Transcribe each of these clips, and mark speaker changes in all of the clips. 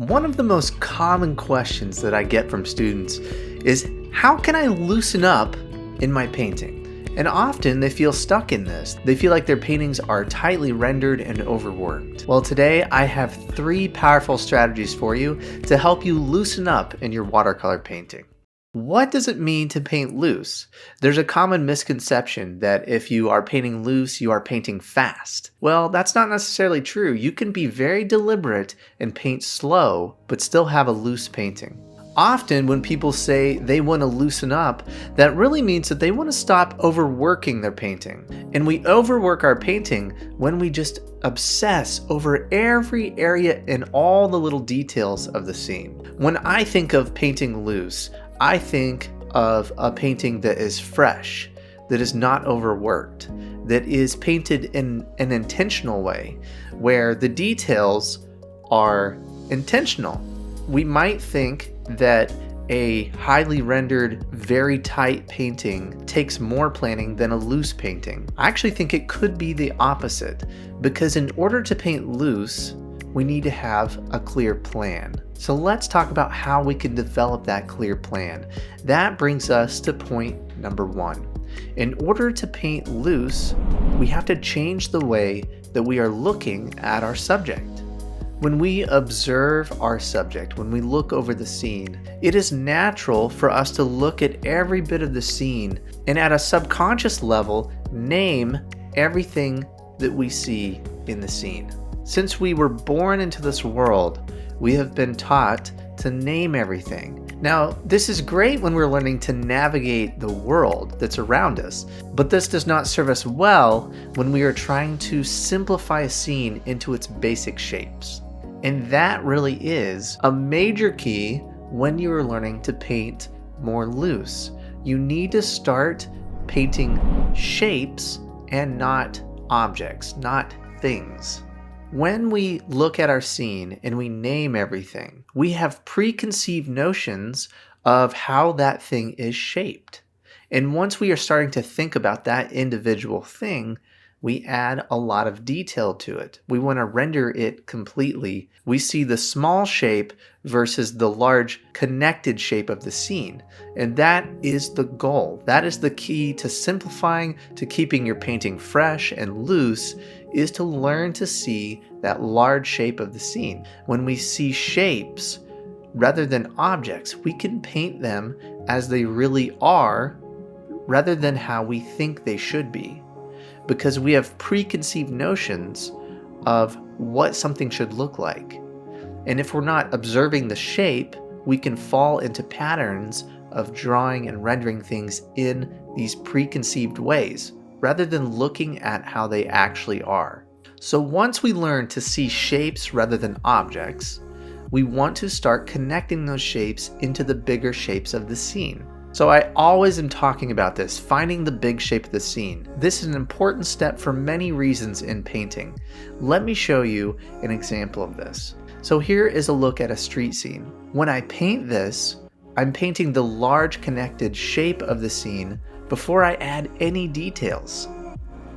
Speaker 1: One of the most common questions that I get from students is, how can I loosen up in my painting? And often they feel stuck in this. They feel like their paintings are tightly rendered and overworked. Well, today I have 3 powerful strategies for you to help you loosen up in your watercolor painting. What does it mean to paint loose? There's a common misconception that if you are painting loose, you are painting fast. Well, that's not necessarily true. You can be very deliberate and paint slow, but still have a loose painting. Often when people say they want to loosen up, that really means that they want to stop overworking their painting. And we overwork our painting when we just obsess over every area and all the little details of the scene. When I think of painting loose, I think of a painting that is fresh, that is not overworked, that is painted in an intentional way, where the details are intentional. We might think that a highly rendered, very tight painting takes more planning than a loose painting. I actually think it could be the opposite, because in order to paint loose, we need to have a clear plan. So let's talk about how we can develop that clear plan. That brings us to point number 1. In order to paint loose, we have to change the way that we are looking at our subject. When we observe our subject, when we look over the scene, it is natural for us to look at every bit of the scene and at a subconscious level, name everything that we see in the scene. Since we were born into this world, we have been taught to name everything. Now, this is great when we're learning to navigate the world that's around us, but this does not serve us well when we are trying to simplify a scene into its basic shapes. And that really is a major key when you are learning to paint more loose. You need to start painting shapes and not objects, not things. When we look at our scene and we name everything, we have preconceived notions of how that thing is shaped. And once we are starting to think about that individual thing, we add a lot of detail to it. We want to render it completely. We see the small shape versus the large connected shape of the scene. And that is the goal. That is the key to simplifying, to keeping your painting fresh and loose, is to learn to see that large shape of the scene. When we see shapes rather than objects, we can paint them as they really are rather than how we think they should be, because we have preconceived notions of what something should look like. And if we're not observing the shape, we can fall into patterns of drawing and rendering things in these preconceived ways, rather than looking at how they actually are. So once we learn to see shapes rather than objects, we want to start connecting those shapes into the bigger shapes of the scene. So I always am talking about this, finding the big shape of the scene. This is an important step for many reasons in painting. Let me show you an example of this. So here is a look at a street scene. When I paint this, I'm painting the large connected shape of the scene before I add any details.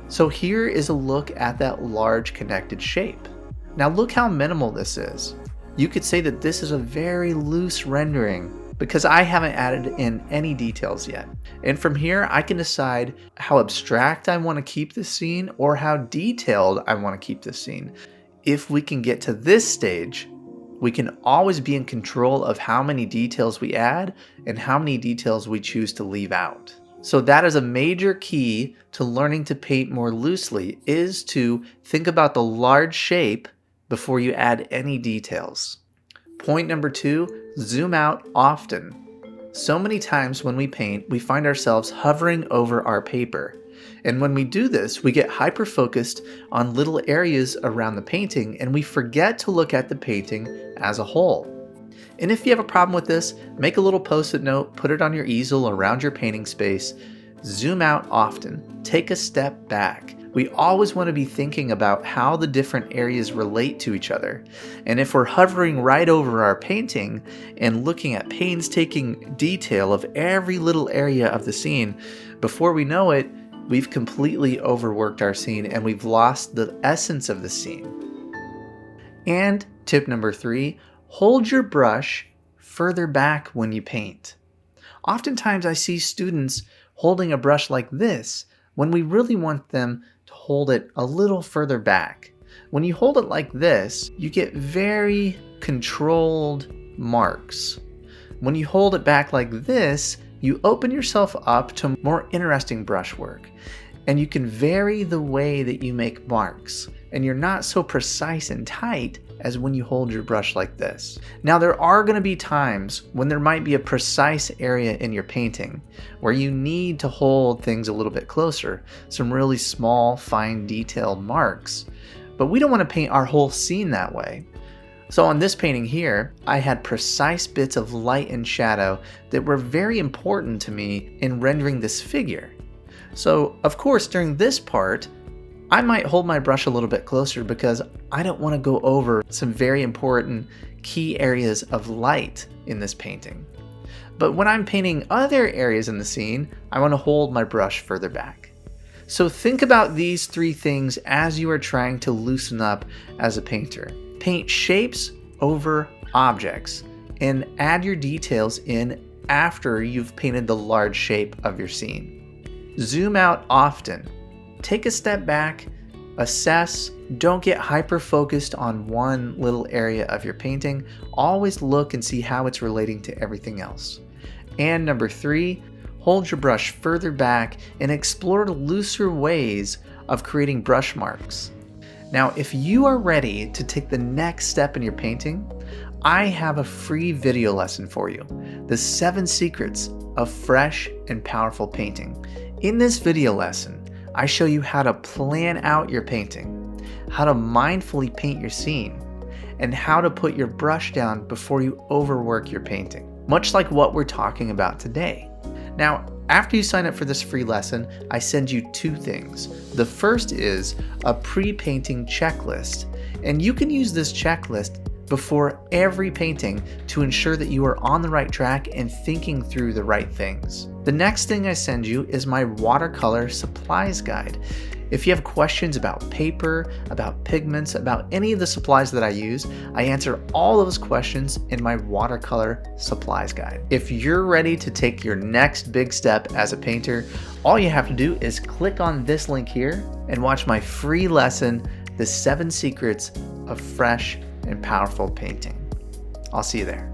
Speaker 1: So here is a look at that large connected shape. Now look how minimal this is. You could say that this is a very loose rendering because I haven't added in any details yet. And from here, I can decide how abstract I want to keep this scene or how detailed I want to keep this scene. If we can get to this stage, we can always be in control of how many details we add and how many details we choose to leave out. So that is a major key to learning to paint more loosely, is to think about the large shape before you add any details. Point number 2, zoom out often. So many times when we paint, we find ourselves hovering over our paper. And when we do this, we get hyper-focused on little areas around the painting and we forget to look at the painting as a whole. And if you have a problem with this, make a little post-it note, put it on your easel around your painting space. Zoom out often. Take a step back. We always want to be thinking about how the different areas relate to each other. And if we're hovering right over our painting and looking at painstaking detail of every little area of the scene, before we know it, we've completely overworked our scene and we've lost the essence of the scene. And tip number 3, hold your brush further back when you paint. Oftentimes I see students holding a brush like this when we really want them to hold it a little further back. When you hold it like this, you get very controlled marks. When you hold it back like this, you open yourself up to more interesting brushwork, and you can vary the way that you make marks, and you're not so precise and tight as when you hold your brush like this. Now, there are going to be times when there might be a precise area in your painting where you need to hold things a little bit closer, some really small, fine, detailed marks. But we don't want to paint our whole scene that way. So on this painting here, I had precise bits of light and shadow that were very important to me in rendering this figure. So of course, during this part, I might hold my brush a little bit closer because I don't want to go over some very important key areas of light in this painting. But when I'm painting other areas in the scene, I want to hold my brush further back. So think about these three things as you are trying to loosen up as a painter. Paint shapes over objects and add your details in after you've painted the large shape of your scene. Zoom out often. Take a step back, assess, don't get hyper-focused on one little area of your painting. Always look and see how it's relating to everything else. And number 3, hold your brush further back and explore looser ways of creating brush marks. Now, if you are ready to take the next step in your painting, I have a free video lesson for you, the 7 secrets of fresh and powerful painting. In this video lesson, I show you how to plan out your painting, how to mindfully paint your scene, and how to put your brush down before you overwork your painting, much like what we're talking about today. Now, after you sign up for this free lesson, I send you 2 things. The first is a pre-painting checklist, and you can use this checklist before every painting to ensure that you are on the right track and thinking through the right things. The next thing I send you is my watercolor supplies guide. If you have questions about paper, about pigments, about any of the supplies that I use, I answer all those questions in my watercolor supplies guide. If you're ready to take your next big step as a painter, all you have to do is click on this link here and watch my free lesson, The 7 Secrets of Fresh and Powerful Painting. I'll see you there.